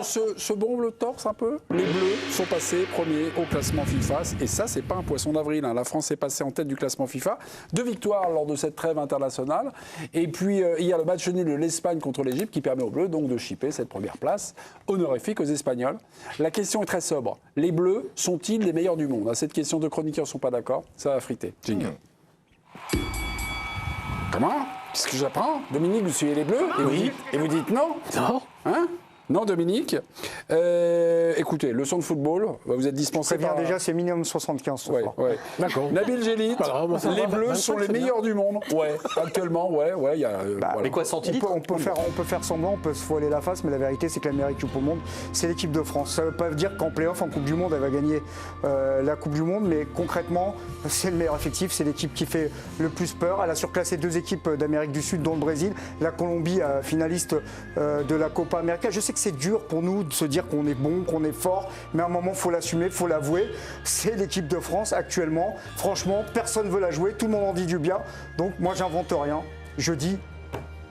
se bombe le torse un peu. Les Bleus sont passés premiers au classement FIFA. Et ça, c'est pas un poisson d'avril. La France est passée en tête du classement FIFA. 2 victoires lors de cette trêve internationale. Et puis, il y a le match nul de l'Espagne contre l'Égypte qui permet aux Bleus donc de chipper cette première place honorifique aux Espagnols. La question est très sobre. Les Bleus sont-ils les meilleurs du monde? À cette question, 2 chroniqueurs ne sont pas d'accord. Ça va friter. Jingle. Comment? Qu'est-ce que j'apprends? Dominique, vous suivez les Bleus? Et vous dites non? Non. Hein? Non, Dominique. Écoutez, leçon de football, vous êtes dispensé par... déjà, c'est minimum 75 ce soir. Ouais. D'accord. Nabil Gélit, les Bleus sont les meilleurs du monde. Ouais, actuellement, ouais. Y a, voilà. Mais quoi, sans titre on peut faire semblant, on peut se voiler la face, mais la vérité, c'est que l'Amérique Coupe au monde, c'est l'équipe de France. Ça ne veut pas dire qu'en play-off, en Coupe du Monde, elle va gagner la Coupe du Monde, mais concrètement, c'est le meilleur effectif, c'est l'équipe qui fait le plus peur. Elle a surclassé 2 équipes d'Amérique du Sud, dont le Brésil, la Colombie, finaliste de la Copa América. Je sais que c'est dur pour nous de se dire qu'on est bon, qu'on est fort, mais à un moment, il faut l'assumer, il faut l'avouer. C'est l'équipe de France actuellement. Franchement, personne ne veut la jouer, tout le monde en dit du bien. Donc moi, j'invente rien. Je dis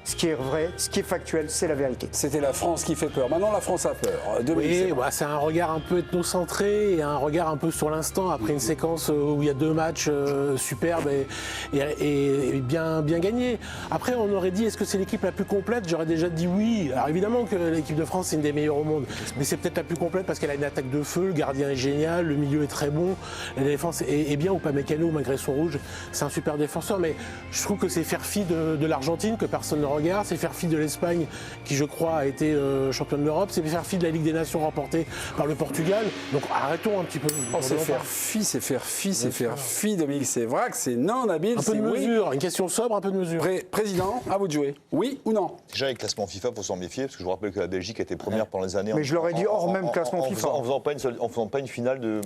ce qui est vrai, ce qui est factuel, c'est la vérité. C'était la France qui fait peur. Maintenant, la France a peur. Oui, c'est un regard un peu ethnocentré et un regard un peu sur l'instant après une séquence où il y a 2 matchs superbes et bien gagnés. Après, on aurait dit, est-ce que c'est l'équipe la plus complète? J'aurais déjà dit oui. Alors évidemment que l'équipe de France, c'est une des meilleures au monde, mais c'est peut-être la plus complète parce qu'elle a une attaque de feu, le gardien est génial, le milieu est très bon, la défense est bien. Upamecano, malgré son rouge, c'est un super défenseur, mais je trouve que c'est faire fi de l'Argentine, que personne ne regarde. C'est faire fi de l'Espagne, qui je crois a été championne d'Europe. C'est faire fi de la Ligue des Nations remportée par le Portugal. Donc arrêtons un petit peu. C'est faire fi, Dominique. C'est vrai que c'est non, Nabil. Un peu de mesure, une question sobre, un peu de mesure. Président, à vous de jouer. Oui ou non? Déjà, avec le classement FIFA, il faut s'en méfier, parce que je vous rappelle que la Belgique était première pendant les années. Mais je l'aurais dit hors même classement FIFA. En faisant pas une finale de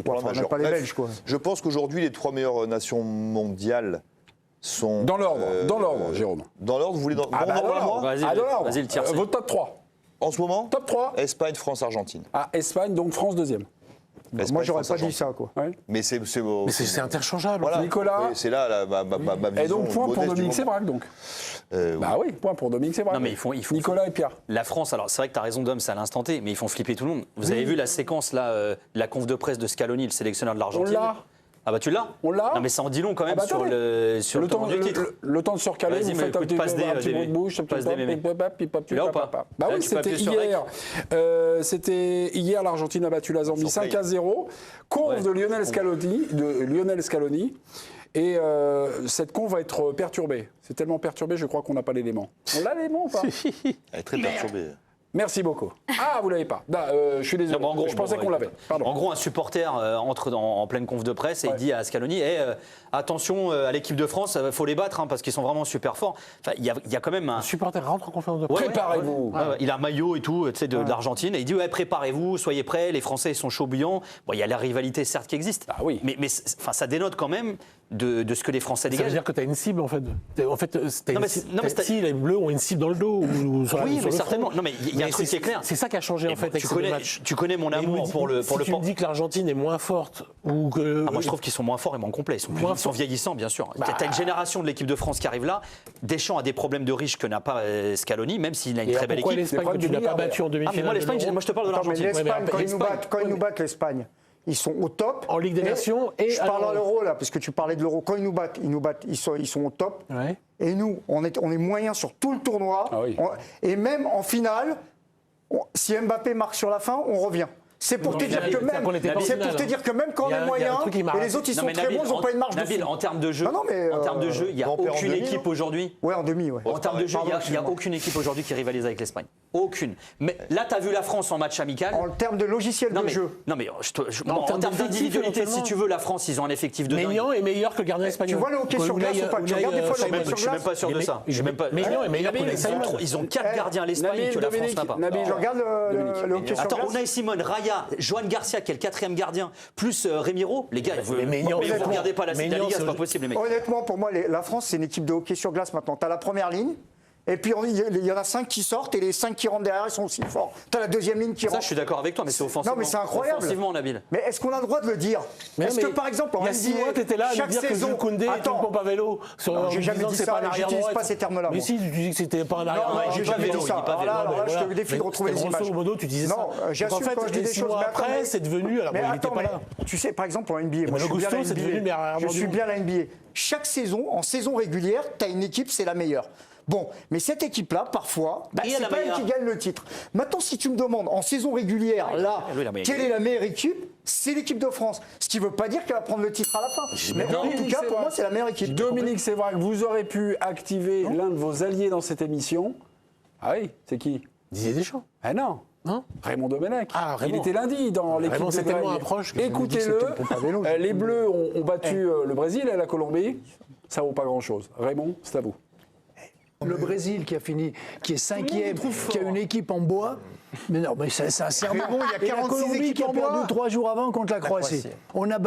tournoi majeur. Pas les Belges, quoi. Je pense qu'aujourd'hui, les 3 meilleures nations mondiales sont... Dans l'ordre, Jérôme. Dans l'ordre, vous voulez dans l'ordre? Vas-y, le tiercé. Votre top 3. En ce moment? Top 3. Espagne, France, Argentine. Ah, Espagne, donc France deuxième. Espagne, moi, j'aurais France, pas dit ça, quoi. Ouais. Mais c'est interchangeable. Voilà. Nicolas. C'est là ma vision. Et donc, point pour Dominique Sévrac, donc. Bah oui, point pour Dominique Sévrac. Non, mais ils font Nicolas et Pierre. La France, alors c'est vrai que tu as raison, Dom, c'est à l'instant T, mais ils font flipper tout le monde. Vous avez vu la séquence, là, la conf de presse de Scaloni, le sélectionneur de l'Argentine? On l'a. Ah bah tu l'as? On l'a. Non mais ça en dit long quand même sur le temps du titre. Le temps de surcaler, vous faites un petit bout de bouche, tu l'as ou pas? Bah oui, c'était hier. C'était hier, l'Argentine a battu la Zambie 5-0. Conf de Lionel Scaloni. Et cette conf va être perturbée. C'est tellement perturbé, je crois qu'on n'a pas l'élément. On l'a l'élément ou pas? Elle est très perturbée. Merci beaucoup. Ah, vous l'avez pas. Je suis désolé. Non, je pensais qu'on l'avait. Pardon. En gros, un supporter entre en pleine conf de presse et il dit à Scaloni attention à l'équipe de France, il faut les battre parce qu'ils sont vraiment super forts. Enfin, il y a quand même un supporter rentre en conférence de presse. Préparez-vous. Il a un maillot et tout, tu sais, de l'Argentine et il dit préparez-vous, soyez prêts. Les Français ils sont chauds bouillants. Bon, il y a la rivalité certes qui existe. Ah oui. Mais ça dénote quand même de ce que les Français dégagent. Ça veut dire que tu as une cible en fait. Si les Bleus ont une cible dans le dos ou sur oui, sur mais le certainement. front. Non, mais il y a un truc qui est clair. C'est ça qui a changé en fait avec ces matchs. Tu connais mon amour pour le. Si tu me dis que l'Argentine est moins forte ou que. Moi je trouve qu'ils sont moins forts et moins complets. Ils sont vieillissants bien sûr. Tu as une génération de l'équipe de France qui arrive là. Deschamps a des problèmes de riches que n'a pas Scaloni, même s'il a une très belle équipe. L'Espagne que tu n'as pas battu en demi-finale. Moi l'Espagne, moi je te parle de l'Argentine. Quand ils nous battent l'Espagne. Ils sont au top. En Ligue des Nations et je parle à l'Euro là, parce que tu parlais de l'Euro. Quand ils nous battent, ils sont au top. Ouais. Et nous, on est moyens sur tout le tournoi. Ah oui. Et même en finale, si Mbappé marque sur la fin, on revient. C'est pour te dire que même quand on est moyen et les autres ils sont très bons, ils n'ont pas une marge de fou. En termes de jeu, il n'y a aucune équipe aujourd'hui. Ouais, en demi, ouais. En termes de jeu, il n'y a aucune équipe aujourd'hui qui rivalise avec l'Espagne. Aucune. Mais là, tu as vu la France en match amical. En termes de logiciel de jeu. Non, mais en termes d'individualité, si tu veux, la France, ils ont un effectif de dingue. Maignan est meilleur que le gardien espagnol. Tu vois le hockey sur glace ou pas? Tu regardes des fois le hockey sur glace? Je suis même pas sûr de ça. Maignan est meilleur que ils ont 4 gardiens l'Espagne que la France n'a pas. Je regarde le hockey sur glace. Attends, Unai Simon, Raya, Joan Garcia, qui est le 4e gardien, plus Remiro, les gars, vous ne regardez pas la Liga, c'est pas possible, les mecs. Honnêtement, pour moi, la France, c'est une équipe de hockey sur glace maintenant. Tu as la première ligne. Et puis il y en a 5 qui sortent et les 5 qui rentrent derrière, ils sont aussi forts. T'as la deuxième ligne qui rentre. Ça, je suis d'accord avec toi, mais c'est offensivement. Non, mais c'est incroyable. Offensivement, Nabil. Mais est-ce qu'on a le droit de le dire? Est-ce que par exemple, en il y a 6 mois, tu étais là à nous dire que Jules Koundé est une pompe à vélo. J'ai jamais dit ça, j'utilise pas ces termes-là. Mais si, tu dis que c'était pas un arrière droit. Non, j'ai jamais dit ça. Alors là, je te défie de retrouver les images. Grosso modo, tu disais ça. Non, j'assume quand je dis des choses. Mais après, c'est devenu. Alors, il n'était pas là. Tu sais, par exemple, en NBA, moi, je suis bien la NBA. Chaque saison, en saison régulière, tu as une équipe, c'est la meilleure. Bon, mais cette équipe-là, parfois, c'est pas elle qui gagne le titre. Maintenant, si tu me demandes, en saison régulière, là, quelle est la meilleure équipe? C'est l'équipe de France. Ce qui ne veut pas dire qu'elle va prendre le titre à la fin. Mais en tout cas, pour moi, c'est la meilleure équipe. Dominique Sévrac, vous aurez pu activer l'un de vos alliés dans cette émission. Ah oui, c'est qui? Didier Deschamps. Ah non. Non, Raymond Domenech. Ah, Raymond. Il était lundi dans l'équipe Raymond, de c'est tellement Greg. approche que Écoutez-le. Les Bleus ont battu le Brésil et la Colombie. Ça vaut pas grand-chose. Raymond, c'est à vous. Le Brésil qui a fini, qui est 5e, qui a une équipe en bois. Mais non, mais c'est un serment. Bon, il y a 46 et la Colombie équipes qui a en perdu bois. 3 jours avant contre la Croatie. On n'a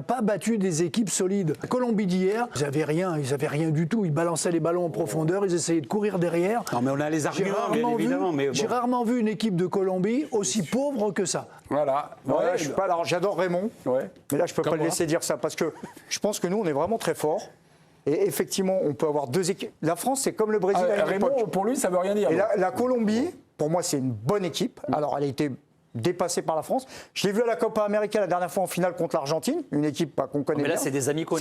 pas battu des équipes solides. La Colombie d'hier, ils avaient rien du tout. Ils balançaient les ballons en profondeur, ils essayaient de courir derrière. Non, mais on a les arguments, bien évidemment. J'ai rarement vu une équipe de Colombie aussi pauvre que ça. Voilà. Ouais, alors j'adore Raymond, mais là je peux pas le laisser dire ça parce que je pense que nous on est vraiment très forts. Et effectivement, on peut avoir 2 équipes. La France, c'est comme le Brésil à une Raymond, époque. pour lui, ça veut rien dire. Et la Colombie, pour moi, c'est une bonne équipe. Alors, elle a été dépassée par la France. Je l'ai vu à la Copa América la dernière fois en finale contre l'Argentine, une équipe qu'on connaît bien. Mais là, c'est des amicaux.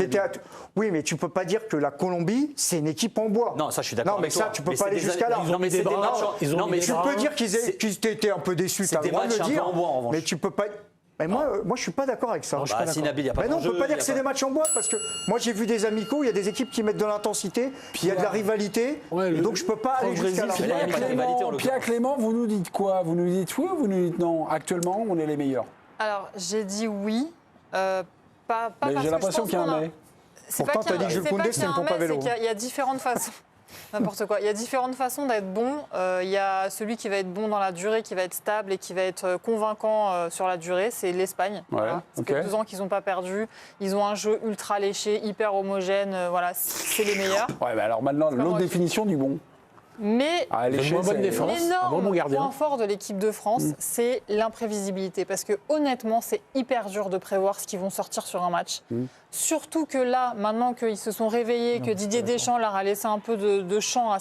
Oui, mais tu peux pas dire que la Colombie, c'est une équipe en bois. Non, ça, je suis d'accord. Non, mais ça, tu peux pas aller jusqu'à là. Non, mais c'est des matchs. Non, mais tu peux dire qu'ils étaient un peu déçus. C'est T'as le des droit de matchs le un peu dire. en bois, en revanche. Mais tu peux pas. Mais moi, je suis pas d'accord avec ça. Bah, si Nabil, il n'y a pas Mais non, on d'enjeu, peut pas dire que c'est des matchs en bois parce que moi j'ai vu des amicaux, il y a des équipes qui mettent de l'intensité, il y a de la rivalité, donc je peux pas aller jusqu'à là. Pierre Clément, vous nous dites quoi? Vous nous dites oui ou vous nous dites non? Actuellement, on est les meilleurs. Alors, j'ai dit oui. Pas mais j'ai l'impression qu'il y a un mais. Pourtant, tu as dit que Jules Koundé, c'était une pompe à vélo. Il y a différentes façons. N'importe quoi. Il y a différentes façons d'être bon. Il y a celui qui va être bon dans la durée, qui va être stable et qui va être convaincant sur la durée, c'est l'Espagne. Ouais, voilà. Ça fait 2 ans qu'ils n'ont pas perdu. Ils ont un jeu ultra léché, hyper homogène. Voilà, c'est les meilleurs. Ouais, bah alors maintenant, l'autre définition du bon. Mais une bonne défense, un bon gardien. point fort de l'équipe de France, c'est l'imprévisibilité. Parce que honnêtement, c'est hyper dur de prévoir ce qu'ils vont sortir sur un match. Surtout que là, maintenant qu'ils se sont réveillés, que Didier Deschamps leur a laissé un peu de champ à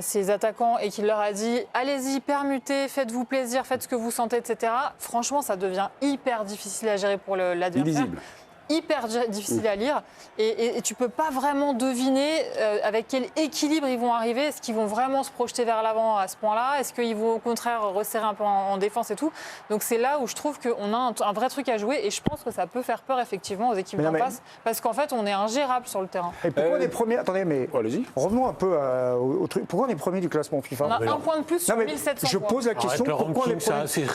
ses attaquants et qu'il leur a dit « Allez-y, permutez, faites-vous plaisir, faites ce que vous sentez, etc. » Franchement, ça devient hyper difficile à gérer pour l'adversaire. Illisible. Hyper difficile à lire et tu peux pas vraiment deviner avec quel équilibre ils vont arriver. Est-ce qu'ils vont vraiment se projeter vers l'avant à ce point-là? Est-ce qu'ils vont au contraire resserrer un peu en défense et tout? Donc c'est là où je trouve qu'on a un vrai truc à jouer et je pense que ça peut faire peur effectivement aux équipes d'en face parce qu'en fait on est ingérable sur le terrain. Et pourquoi on est premier? Attendez, mais revenons un peu au truc. Pourquoi on est premier du classement FIFA? On a un point de plus sur 1700 Je pose la question, pourquoi on est premier?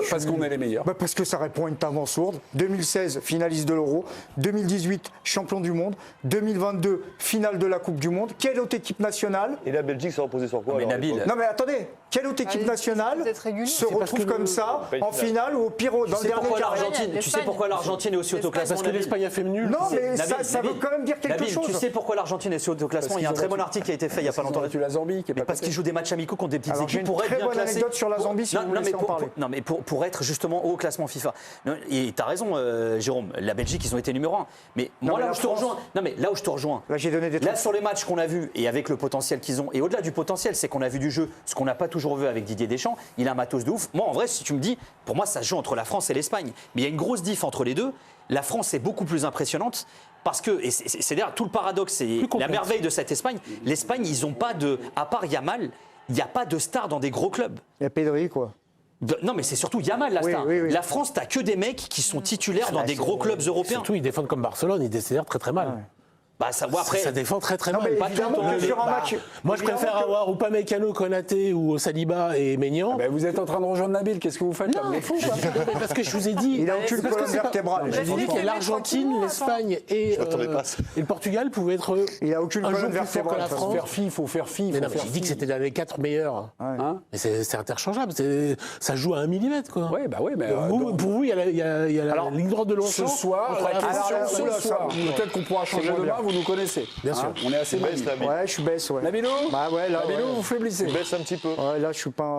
Parce qu'on est les meilleurs. Parce que ça répond à une tendance sourde. 2016, finaliste de l'Euro. 2018, champion du monde. 2022, finale de la Coupe du Monde. Quelle autre équipe nationale? Et la Belgique s'est reposée sur quoi? Mais Nabil. Non mais attendez, quelle autre équipe nationale se retrouve comme ça en finale ou au pire dans le dernier carré? Tu sais pourquoi l'Argentine est aussi haut au classement? Parce que l'Espagne a fait nul. Non mais ça veut quand même dire quelque chose. Tu sais pourquoi l'Argentine est aussi haut au classement? Il y a un très bon article qui a été fait il n'y a pas longtemps. Tu la Zambie qui est pas parce qu'ils jouent des matchs amicaux contre des petites équipes pour être bien classés. J'ai une très bonne anecdote sur la Zambie si vous voulez en parler. Non mais pour être justement haut au classement FIFA. Et tu as raison Jérôme, la Belgique ils ont été numéro 1. Mais moi là où je te rejoins, là où je te rejoins, là j'ai donné des trucs. Là sur les matchs qu'on a vus et avec le potentiel qu'ils ont, et au-delà du potentiel, c'est qu'on a vu du jeu, ce qu'on n'a pas toujours vu avec Didier Deschamps, il a un matos de ouf. Moi en vrai, si tu me dis, pour moi ça se joue entre la France et l'Espagne, mais il y a une grosse diff entre les deux. La France est beaucoup plus impressionnante. Parce que, et c'est d'ailleurs tout le paradoxe, c'est la merveille de cette Espagne. L'Espagne, ils n'ont pas de, à part Yamal, il n'y a pas de star dans des gros clubs. Il y a Pedri quoi. Non mais c'est surtout Yamal la star. Oui. La France, t'as que des mecs qui sont titulaires dans des gros clubs européens. Surtout ils défendent comme Barcelone, ils décident très très mal. Ouais. Bah ça, après, ça défend très très mal. Pas sur un match. Moi je préfère avoir Upamecano, Konaté ou Saliba et Maignan. Vous êtes en train de rejoindre Nabil, qu'est-ce que vous faites là? Parce que je vous ai dit, il a aucune colonne vertébrale. Je vous ai dit que l'Argentine, l'Espagne et le Portugal pouvaient être il a aucune colonne vertébrale. Il faut faire fi. Mais non, j'ai dit que c'était les 4 meilleurs. Mais c'est interchangeable, ça joue à 1 mm quoi. Oui, mais pour vous, il y a la ligne droite de Longchamp. Ce soir, peut-être qu'on pourra changer de main. vous nous connaissez. Bien sûr. On est assez Baisse, manis. Nabil. Ouais, je suis baisse, ouais. Nabilou Bah ouais, là, Nabilou, ouais. vous faiblissez. Baisse un petit peu. Ouais, là, je suis pas.